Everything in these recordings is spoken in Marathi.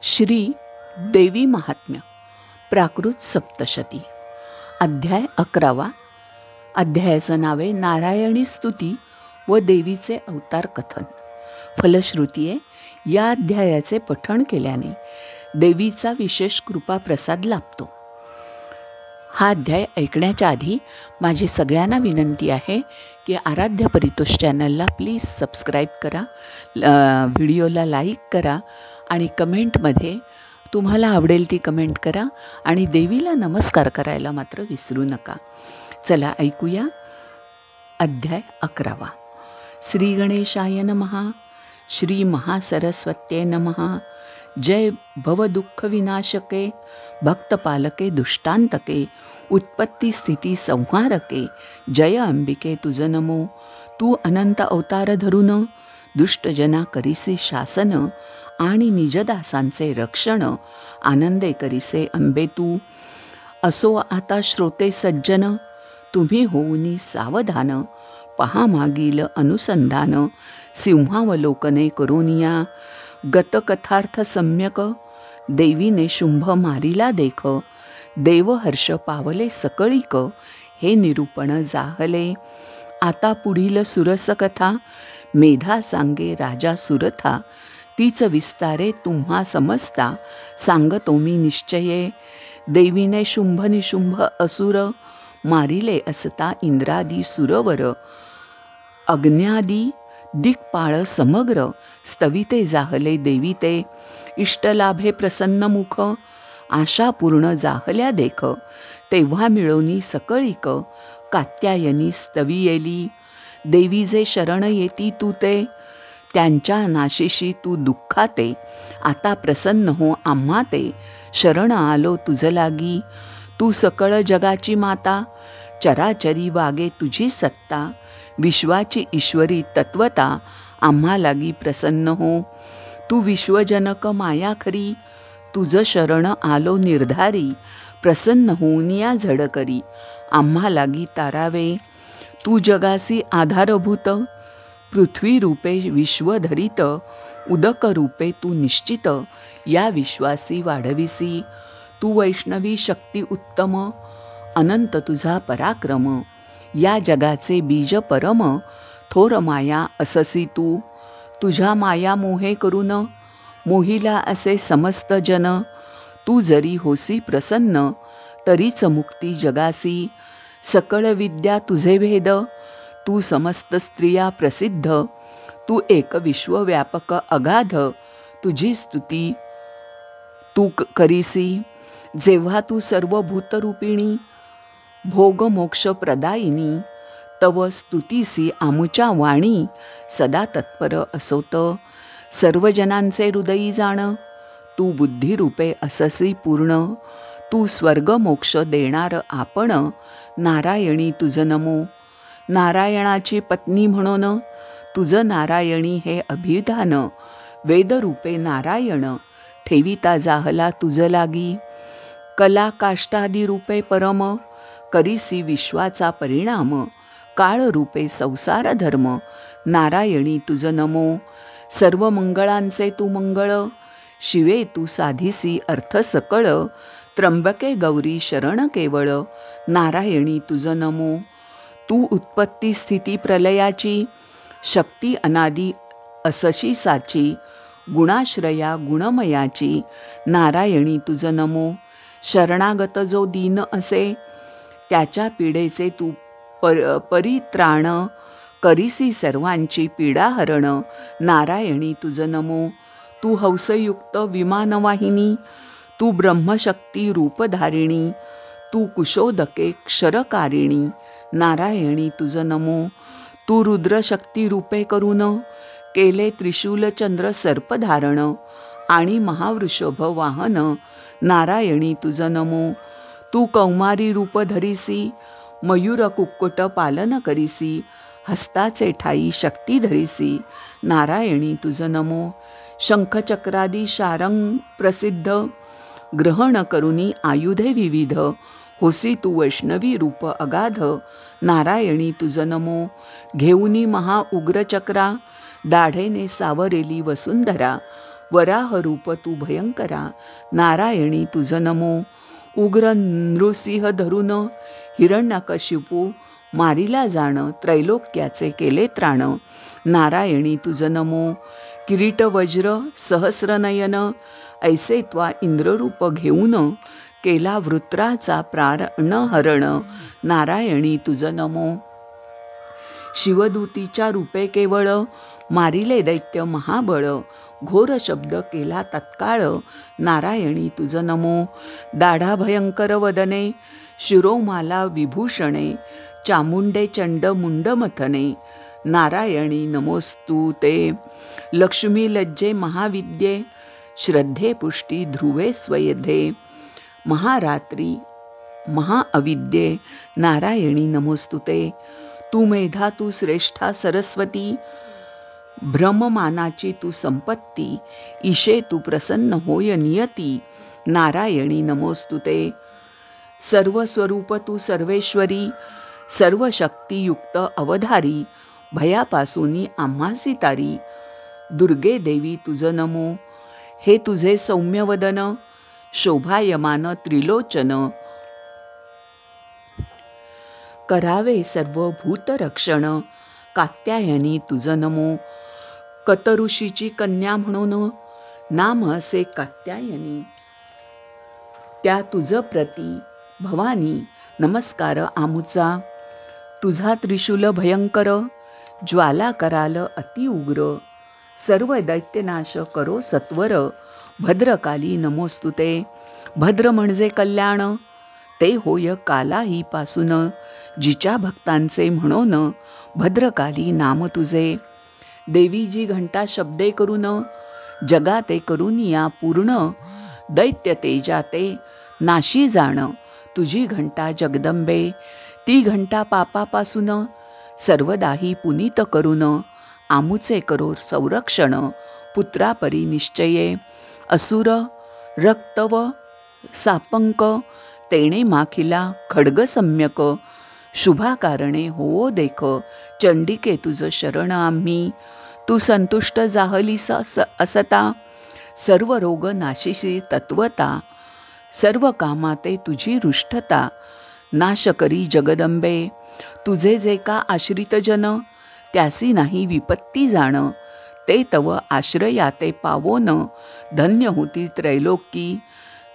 श्री देवी महात्म्य प्राकृत सप्तशती अध्याय 11. अध्यायाचं नाव आहे नारायणी स्तुती व देवीचे अवतार कथन. फलश्रुती आहे या अध्यायाचे पठण केल्याने देवीचा विशेष कृपा प्रसाद लाभतो. हा अध्याय ऐकण्याच्या आधी माझी सगळ्यांना विनंती आहे की आराध्य परितोष चॅनलला प्लीज सबस्क्राईब करा, व्हिडिओला लाईक करा आणि कमेंटमध्ये तुम्हाला आवडेल ती कमेंट करा आणि देवीला नमस्कार करायला मात्र विसरू नका. चला ऐकूया अध्याय 11. श्री गणेशाय नमः. श्री महासरस्वत्ये नमः. जय भवदुःख विनाशके, भक्तपालके दुष्टांतके, उत्पत्ती स्थिती संहारके, जय अंबिके तुझ नमो. तू अनंत अवतार धरून दुष्टजना करीसी शासन आणि निजदासांचे रक्षण आनंदे करीसे अंबे तू. असो आता श्रोते सज्जन, तुम्ही होऊनी सावधान, पहा मागील अनुसंधान, सिंहावलोकने करोनिया. गतकथार्थ सम्यक, देवीने शुंभ मारिला देख, देवहर्ष पावले सकळीक, हे निरूपण जाहले. आता पुढील सुरसकथा, मेधा सांगे राजा सुरथा, तीच विस्तारे तुम्हा समजता, सांगतो मी निश्चये. देवीने शुंभ निशुंभ असुर, मारिले असता इंद्रादी सुरवर, अग्न्यादी दिक्पाळ समग्र, स्तविते जाहले देवीते. इष्टलाभे प्रसन्नमुख, आशा पूर्ण जाहल्या देख, तेव्हा मिळवनी सकळीक, कात्यायनी स्तवियेली. देवी जे शरण येती तू ते, त्यांच्या नाशिशी तू दुःखाते. आता प्रसन्न हो आम्हा ते, शरण आलो तुझ लागी. तू सकळ जगाची माता, चराचरी वागे तुझी सत्ता. विश्वाची ईश्वरी तत्वता, आम्हा लागी प्रसन्न हो. तू विश्वजनक माया खरी, तुझ शरण आलो निर्धारी. प्रसन्न होऊन या झड करी, आम्हा लागी तारावे. तू जगासी आधारभूत, पृथ्वी रूपे विश्वधरित. उदक रूपे तू निश्चित, या विश्वासी वाढविसी. तू वैष्णवी शक्ती उत्तम, अनंत तुझा पराक्रम. या जगाचे बीज परम, थोर माया अससी तू. तुझ्या माया मोहे करून, मोहिला असे समस्त जन. तू जरी होसी प्रसन्न, तरीच मुक्ती जगासी. सकळ विद्या तुझे भेद, तू समस्त स्त्रिया प्रसिद्ध. तू एक विश्वव्यापक अगाध, तुझी स्तुती तू करीसी. जेव्हा तू सर्व भूतरूपिणी, भोग मोक्ष प्रदायिनी. तव स्तुतीसी आमुच्या वाणी, सदा तत्पर असोत. सर्व जनांचे हृदयी जाण, तू बुद्धिरूपे अससी पूर्ण. तू स्वर्ग मोक्ष देणार आपण, नारायणी तुझ नमो. नारायणाची पत्नी म्हणून, तुझ नारायणी हे अभिधान. वेदरूपे नारायण, ठेविता जाहला तुझ लागी. कला काष्टादी रूपे परम, करीसी विश्वाचा परिणाम. काळरूपे संसार धर्म, नारायणी तुझ नमो. सर्व मंगळांचे तू मंगळ, शिवे तू साधिसी अर्थ सकळ. त्र्यंबके गौरी शरण केवळ, नारायणी तुझ नमो. तू उत्पत्ती स्थिती प्रलयाची, शक्ती अनादी असशी साची. गुणाश्रया गुणमयाची, नारायणी तुझ नमो. शरणागत जो दीन असे, त्याच्या पीडेचे तू परित्राण. करीसी सर्वांची पीडाहरण, नारायणी तुझ नमो. तू हंसयुक्त विमानवाहिनी, तू ब्रह्मशक्ती रूपधारिणी. तू कुशोदके क्षरकारिणी, नारायणी तुझ नमो. तू रुद्रशक्ती रूपे करून, केले त्रिशूल चंद्र सर्पधारण आणि महावृषभ वाहन, नारायणी तुझ नमो. तू कौमारी रूप धरिसी, मयूर कुक्कुट पालन करीसी. हस्ताचे ठाई शक्ती धरिसी, नारायणी तुझ नमो. शंखचक्रादी शारंग प्रसिद्ध, ग्रहण करुनी आयुधे विविध. होसी तू वैष्णवी रूप अगाध, नारायणी तुझ नमो. घेऊनी महा उग्रचक्रा, दाढेने सावरेली वसुंधरा. वराह रूप तू भयंकरा, नारायणी तुझ नमो. उग्र नृसिंह धरून हिरण्यकशिपू मारिला जाण, त्रैलोक्याचे केले त्राण, नारायणी तुझ नमो. किरीट वज्र सहस्रनयन, ऐसे त्वा इंद्ररूप घेऊन, केला वृत्राचा प्राणहरण, नारायणी तुझ नमो. शिवदूतीच्या रूपे केवळ, मारिले दैत्य महाबळ, घोर शब्द केला तत्काळ, नारायणी तुझ नमो. दाढा भयंकर वदने, शिरोमाला विभूषणे, चामुंडे चंड मुंडमथने, नारायणी नमोस्तु ते. लक्ष्मी लज्जे महाविद्ये, श्रद्धे पुष्टी ध्रुवे स्वयधे, महारात्री महाअविद्ये, नारायणी नमोस्तुते. तू मेधा तू श्रेष्ठा सरस्वती, ब्रह्ममानाची तू संपत्ती, ईशे तू प्रसन्न होय नियती, नारायणी नमोस्तुते. सर्व स्वरूप तू सर्वेश्वरी, सर्व शक्तियुक्त अवधारी, भयापासूनी आम्हासी तारी, दुर्गे देवी तुझ नमो. हे तुझे सौम्य वदन, शोभायमान त्रिलोचन, करावे सर्व भूतरक्षण, कात्यायनी तुझ नमो. कतऋषीची कन्या म्हणून, नाम असे कात्यायनी, त्या तुझ प्रती भवानी, नमस्कार आमुचा. तुझा त्रिशूल भयंकर, ज्वाला कराल अति उग्र, सर्व दैत्यनाश करो सत्वर, भद्रकाली नमोस्तुते. भद्र म्हणजे कल्याण, ते होय कालाही पासून, जिच्या भक्तांचे म्हणून, भद्रकाली नाम तुझे. देवी जी घंटा शब्दे करून, जगाते करून या पूर्ण, दैत्य तेजाते नाशी जाण, तुझी घंटा जगदंबे. ती घंटा पापापासून, सर्वदाही पुनीत करून, आमुचे करो संरक्षण, पुत्रापरी निश्चये. असुर रक्तव सापंक, तेणे माखिला खड्ग सम्यक, शुभाकारणे होवो देख, चंडिके तुझ शरण आम्ही. तू संतुष्ट जाहलीस असता, सर्व रोग नाशिशी तत्वता, सर्व कामाते तुझी रुष्टता, नाश करी जगदंबे. तुझे जे का आश्रित जन, त्यासी नाही विपत्ती जाण, ते तव आश्रयाते पावोन, धन्य होती त्रैलोकी.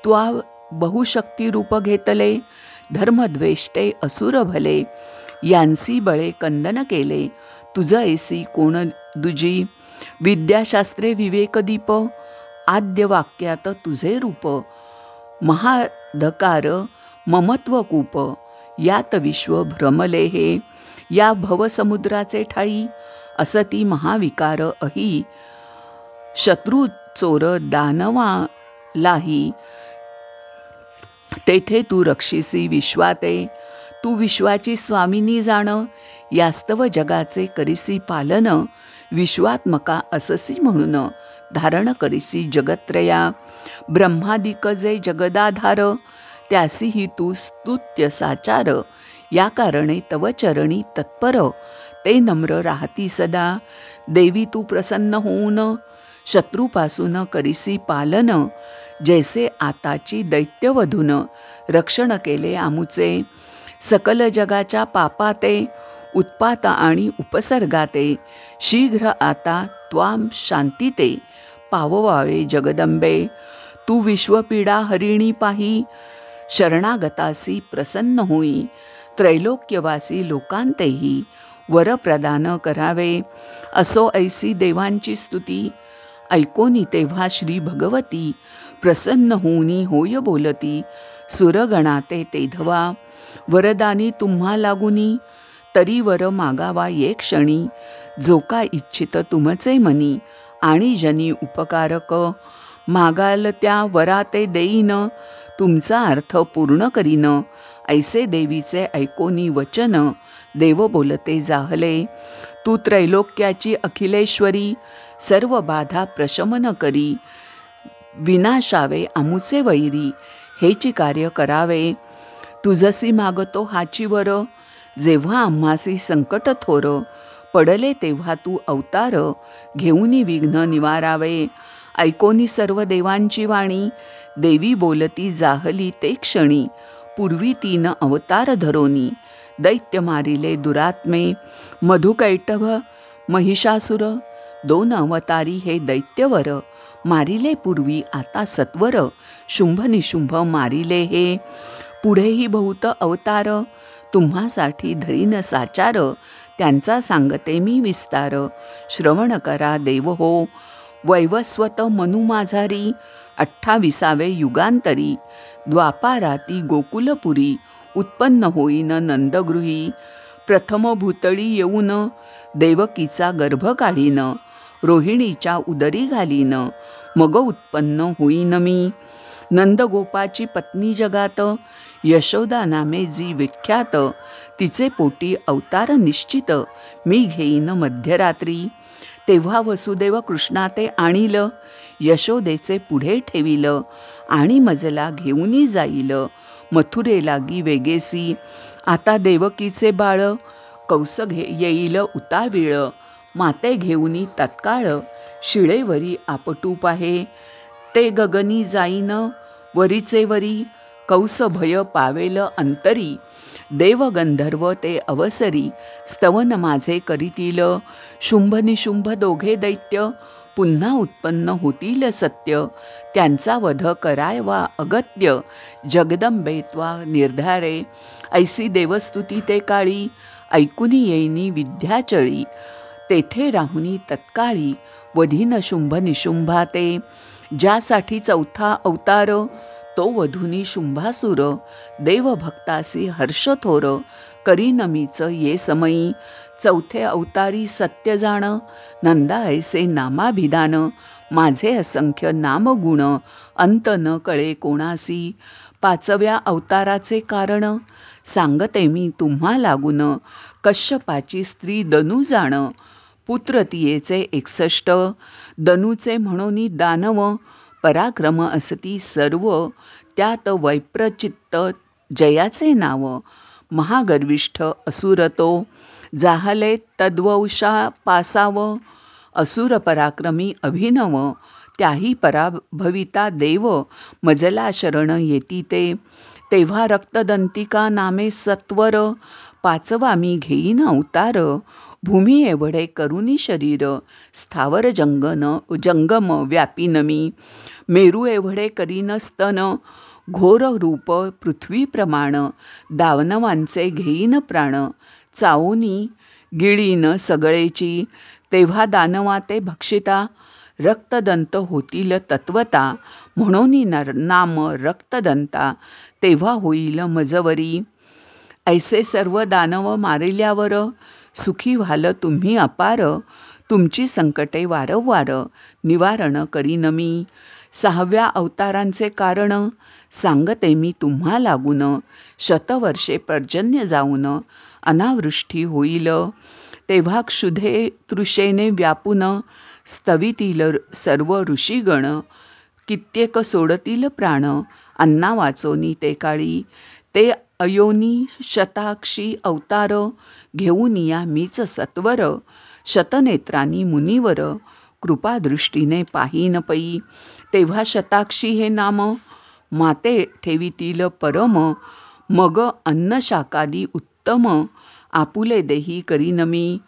त्वा बहुशक्ती रूप घेतले, धर्मद्वेष्टे असुर भले, यांसी बळे कंदन केले, तुझ ऐसी कोण दुजी. विद्याशास्त्रे विवेकदीप, आद्य वाक्यात तुझे रूप, महाधकार ममत्व कूप, यात विश्व भ्रमले हे. या भवसमुद्राचे ठाई, असती महाविकार अही, शत्रू चोर दानवालाही, तेथे तू रक्षिसी विश्वाते. तू विश्वाची स्वामिनी जाण, यास्तव जगाचे करिसी पालन, विश्वात्मका अससी म्हणून, धारण करिसी जगत्रया. ब्रह्मादिक जे जगदाधार, त्यासीही तू स्तुत्य साचार, या कारणे तव चरणी तत्पर, ते नम्र राहती सदा. देवी तू प्रसन्न होऊन, शत्रूपासून करिसी पालन, जैसे आताची दैत्यवधून, रक्षण केले आमुचे. सकल जगाच्या पापाते, उत्पात आणि उपसर्गाते, शीघ्र आता त्वाम शांतीते, पाववावे जगदंबे. तू विश्वपीडा हरिणी पाही, शरणागतासी प्रसन्न होई, त्रैलोक्यवासी लोकांतेही, वर प्रदान करावे. असो ऐसी देवांची स्तुती, ऐकोनी तेव्हा श्री भगवती, प्रसन्न होऊनी होय बोलती, सुरगणाते तेधवा. वरदानी तुम्हा लागुनी, तरी वर मागावा ये क्षणी, जो का इच्छित तुमचे मनी, आणि जनी उपकारक. मागाल त्या वराते देईन, तुमचा अर्थ पूर्ण करीन, ऐसे देवीचे ऐकोनी वचन, देव बोलते जाहले. तू त्रैलोक्याची अखिलेश्वरी, सर्व बाधा प्रशमन करी, विनाशावे आमुचे वैरी, हेची कार्य करावे. तुझसी मागतो हाची वर, जेव्हा आम्हासी संकट थोर, पडले तेव्हा तू अवतार, घेऊनी विघ्न निवारावे. ऐकोनी सर्व देवांची वाणी, देवी बोलती जाहली ते क्षणी. पूर्वी 3 अवतार धरोनी, दैत्य मारिले दुरात्मे. मधुकैटभ महिषासुर, 2 अवतारी हे दैत्यवर. मारिले पूर्वी आता सत्वर, शुंभ निशुंभ मारिले हे. पुढेही बहुत अवतार, तुम्हासाठी धरीन साचार. त्यांचा सांगते मी विस्तार, श्रवण करा देव हो. वैवस्वत मनु माझारी, 28 युगांतरी. द्वापाराती गोकुलपुरी, उत्पन्न होईन नंदगृही. प्रथम भूतळी येऊन, देवकीचा गर्भ काढीन. रोहिणीच्या उदरी घालीन, मग उत्पन्न होईन मी. नंदगोपाची पत्नी जगात, यशोदा नामे जी विख्यात. तिचे पोटी अवतार निश्चित, मी घेईन मध्यरात्री. तेव्हा वसुदेव कृष्णा ते आणील, यशोदेचे पुढे ठेविल. आणि मजला घेऊनी जाईल, मथुरे लागी वेगेसी. आता देवकीचे बाळ, कौस येईल उतावीळ. माते घेऊनी तत्काळ, शिळेवरी आपटू पाहे. ते गगनी जाईन वरीचे वरी, कौस भय पावेल अंतरी. देव गंधर्व ते अवसरी, स्तवन माझे करीतील. शुंभ निशुंभ दोघे दैत्य, पुन्हा उत्पन्न होतील सत्य. त्यांचा वध करावा अगत्य, जगदंबे त्वा निर्धारे. ऐसी देवस्तुती ते काळी, ऐकुनी येईनी विद्याचळी. तेथे राहुनी तत्काळी, वधीन शुंभ निशुंभा ते. ज्यासाठी 4था अवतार, तो वधूनी शुंभासुर. देवभक्तासी हर्ष थोर, करीन मीच ये समयी. 4थे अवतारी सत्य जाण, नंदा ऐसे नामाभिधान. माझे असंख्य नामगुण, अंत न कळे कोणासी. 5व्या अवताराचे कारण, सांगते मी तुम्हा लागून. कश्यपाची स्त्री दनू जाण, पुत्र तियेचे 61. दनूचे म्हणोनी दानव, पराक्रम असती सर्व. त्यात वैप्रचित्त जयाचे नाव, महागर्विष्ठ असुर तो. जाहले तद्वंशा पासाव, असुर पराक्रमी अभिनव. त्याही पराभविता देव, मजला शरण येती ते. तेव्हा रक्तदंतिका नामे सत्वर, 5वा मी घेईन अवतार. भूमी एवढे करुनी शरीर, स्थावर जंगम व्यापीन मी. मेरू एवढे करीन स्तन, घोर रूप पृथ्वी प्रमाण. दानवांचे घेईन प्राण, चावोनी गिळीन सगळेची. तेव्हा दानवा ते भक्षिता, रक्तदंत होतील तत्वता. म्हणोनी नाम रक्तदंता, तेव्हा होईल मजवरी. ऐसे सर्व दानव मारिल्यावर, सुखी व्हाल तुम्ही अपार. तुमची संकटे वारंवार, निवारण करीन मी. 6व्या अवतारांचे कारण, सांगते मी तुम्हा लागून. शतवर्षे पर्जन्य जाऊन, अनावृष्टी होईल. तेव्हा क्षुधे तृषेने व्यापून, स्तवितील सर्व ऋषीगण. कित्येक सोडतील प्राण, अन्ना वाचोनी ते काळी. ते अयोनी शताक्षी अवतार, घेऊन या मीच सत्वर. शतनेत्रांनी मुनीवर, कृपादृष्टीने पाहीन पै. तेव्हा शताक्षी हे नाम, माते ठेवितील परम. मग अन्न शाकादी उत्तम, आपुले देही करीन मी.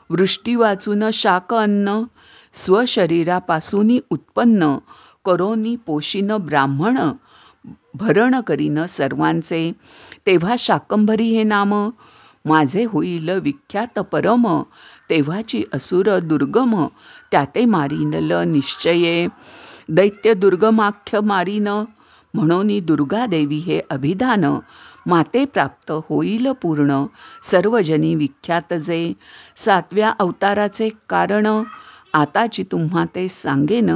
वृष्टी वाचून शाक अन्न, स्वशरीरापासून उत्पन्न. करोनी पोषीन ब्राह्मण, भरण करीन सर्वांचे. तेव्हा शाकंभरी हे नाम, माझे होईल विख्यात परम. तेव्हाची असुर दुर्गम, त्याते मारीनल निश्चये. दैत्य दुर्गमाख्य मारीन, म्हणोनी दुर्गादेवी हे अभिधान. माते प्राप्त होईल पूर्ण, सर्वजनी विख्यात जे. 7व्या अवताराचे कारण, आताची तुम्हा ते सांगेन.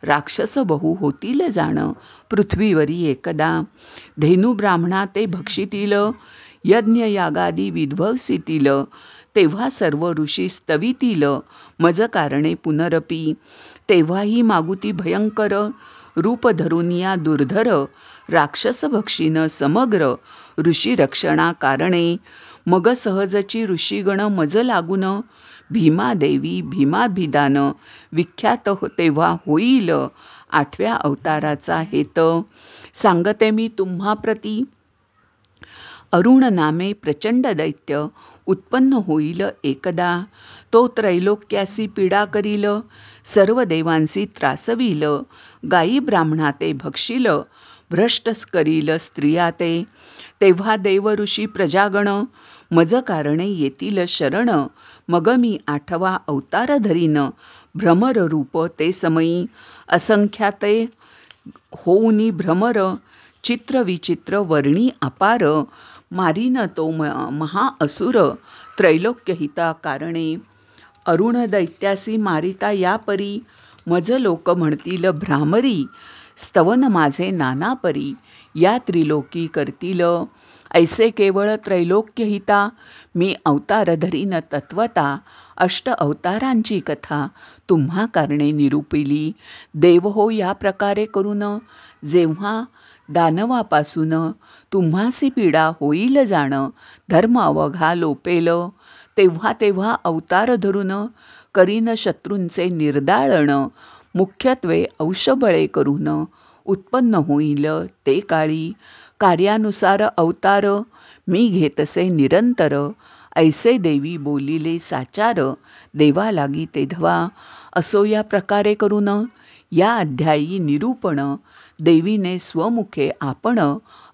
राक्षस बहु होतील जाण, पृथ्वीवरी एकदा. धेनू ब्राह्मणा ते भक्षितील, यज्ञ यागादी विध्वंसितील. तेव्हा सर्व ऋषी स्तवितील, मज कारणे पुनरपी. तेव्हाही मागुती भयंकर, रूप धरून या दुर्धर. राक्षस भक्षीन समग्र, ऋषी रक्षणा कारणे. मग सहजची ऋषीगण मज लागून, भीमादेवी भीमाभिधान विख्यात तेव्हा होईल 8व्या अवताराचा हेत. सांगते मी तुम्हाप्रती अरुण नामे प्रचंड दैत्य उत्पन्न होईल एकदा. तो त्रैलोक्यासी पीडा करील सर्व देवांसी त्रासवील. गायी ब्राह्मणा ते भक्षील भ्रष्ट करील स्त्रिया ते. तेव्हा देव ऋषी प्रजागण मज कारणे येतील शरण. मग मी 8वा अवतार धरीन भ्रमर रूप ते समयी. असंख्याते होऊनी भ्रमर चित्र विचित्र वर्णी अपार. मारीन तो महाअसुर त्रैलोक्यहिता कारणे. अरुण दैत्यासी मारिता या परी मज लोक म्हणतील भ्रामरी. स्तवन माझे नाना परी या त्रिलोकी करतील. ऐसे केवळ त्रैलोक्यहिता मी अवतार धरीन तत्वता. 8 अवतारांची कथा तुम्हा कारणे निरूपिली. देव हो या प्रकारे करून जेव्हा दानवापासून तुम्हासी पीडा होईल जाण. धर्म अवघा लोपेल तेव्हा तेव्हा अवतार धरून करीन शत्रूंचे निर्दाळण. मुख्यत्वे औषबळे करून उत्पन्न होईल ते काळी. कार्यानुसार अवतार मी घेतसे निरंतर. ऐसे देवी बोलिले साचार देवा लागी तेधवा. असो या प्रकारे करून या अध्यायी निरूपण देवीने स्वमुखे आपण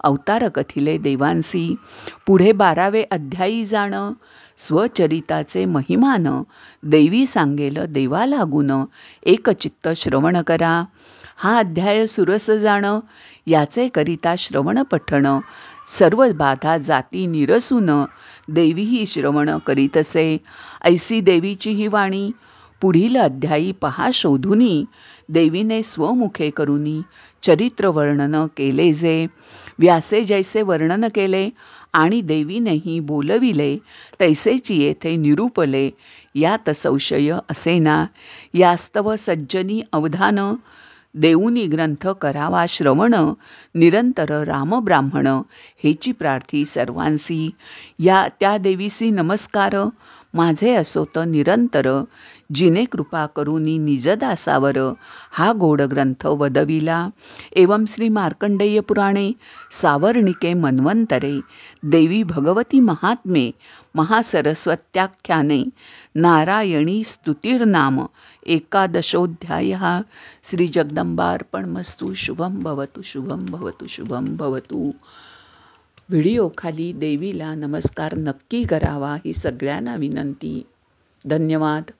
अवतार कथिले देवांसी. पुढे 12वे अध्यायी जाण स्वचरिताचे महिमान. देवी सांगेल देवा लागून एकचित्त श्रवण करा. हा अध्याय सुरस जाण याचे करिता श्रवण पठण. सर्व बाधा जाती निरसून देवीही श्रवण करीतसे. ऐसी देवीची ही वाणी पुढील अध्यायी पहा शोधुनी. देवीने स्वमुखे करुनी चरित्र वर्णन केले जे. व्यासे जैसे वर्णन केले आणि देवीनेही बोलविले तैसेची येथे निरूपले. यात संशय असेना. यास्तव सज्जनी अवधान देऊनी ग्रंथ करावा श्रवण. निरंतर रामब्राह्मण हेची प्रार्थी सर्वांसी. या त्या देवीसी नमस्कार माझे असोत निरंतर. जिने कृपा करुनी निजदासावर हा गोड ग्रंथ वदविला. एवं श्री मार्कंडेय पुराणे सावर्णिके मन्वंतरे देवी भगवती महात्मे महासरस्वत्याख्याने नारायणी स्तुतिर्नाम 11ोऽध्यायः. श्री जगदंबार्पणमस्तु. शुभं भवतु शुभं भवतु शुभं भवतु. व्हिडिओखाली देवीला नमस्कार नक्की करावा ही सगळ्यांना विनंती. धन्यवाद.